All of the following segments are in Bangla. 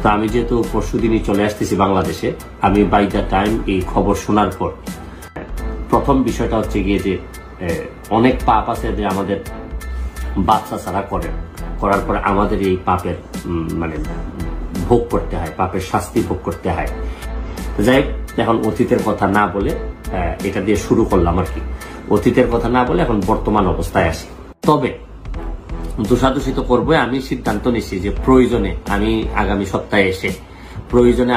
তো আমি যেহেতু পরশুদিনই চলে আসতেছি বাংলাদেশে, আমি বাই দ্য টাইম এই খবর শোনার পর প্রথম বিষয়টা হচ্ছে গিয়ে যে অনেক পাপ আছে যে আমাদের বাচ্চা ছাড়া করার পরে আমাদের এই পাপের মানে ভোগ করতে হয়, পাপের শাস্তি ভোগ করতে হয়। যাই হোক, এখন অতীতের কথা না বলে এটা দিয়ে শুরু করলাম আর কি। অতীতের কথা না বলে এখন বর্তমান অবস্থায় আসি। তবে দোষাদোষী তো করবো, আমি সিদ্ধান্ত নিচ্ছি যে প্রয়োজনে আমি আগামী সপ্তাহে এসে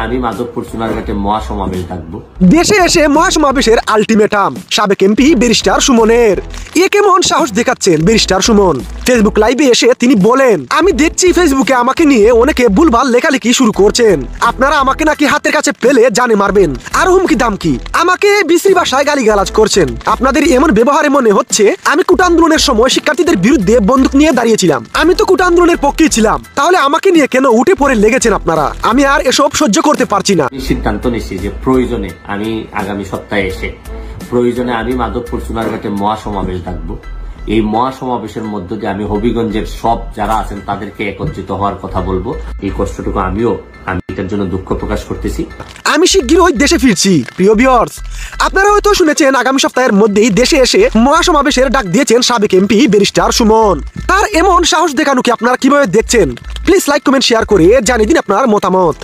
আমি মাধবপুর চুনারঘাটে মহাসমাবেশ ডাকবো। দেশে এসে মহাসমাবেশের আলটিমেটাম সাবেক এমপি ব্যারিস্টার সুমনের। এ কেমন সাহস দেখাচ্ছেন ব্যারিস্টার সুমন? ফেসবুক লাইভে এসে তিনি বলেন, আমি দেখছি ফেসবুকে আমাকে নিয়ে অনেকে ভুলভাল লেখালেখি শুরু করছেন। আপনারা আমাকে নাকি হাতের কাছে পেলে জানে মারবেন, আর হুমকি দামকি, আমাকে বিশ্রী ভাষায় গালিগালাজ করছেন। আপনাদের এমন ব্যবহারে মনে হচ্ছে আমি কোটা আন্দোলনের সময় শিক্ষার্থীদের বিরুদ্ধে বন্দুক নিয়ে দাঁড়িয়েছিলাম। আমি তো কোটা আন্দোলনের পক্ষেই ছিলাম, তাহলে আমাকে নিয়ে কেন উঠে পড়ে লেগেছেন আপনারা? আমি আর সব সহ্য করতে পারছি না। সিদ্ধান্ত নিচ্ছি যে প্রয়োজনে আমি আগামী সপ্তাহে এসে আমি মাধবপুর চুনারঘাটে মহাসমাবেশ ডাকবো। এই মহাসমাবেশের মধ্য দিয়ে আমি হবিগঞ্জের সব যারা আছেন তাদেরকে একত্রিত হওয়ার কথা বলবো। এই কষ্টটুকু আমি এটার জন্য দুঃখ প্রকাশ করতেছি। আমি শীঘ্রই দেশে ফিরছি। প্রিয় ভিউয়ার্স, আপনারা হয়তো শুনেছেন আগামী সপ্তাহের মধ্যেই দেশে এসে মহাসমাবেশের ডাক দিয়েছেন সাবেক এমপি ব্যারিস্টার সুমন। তার এমন সাহস দেখানো কি আপনারা কিভাবে দেখছেন? প্লিজ লাইক, কমেন্ট, শেয়ার করে জানিয়ে দিন আপনার মতামত।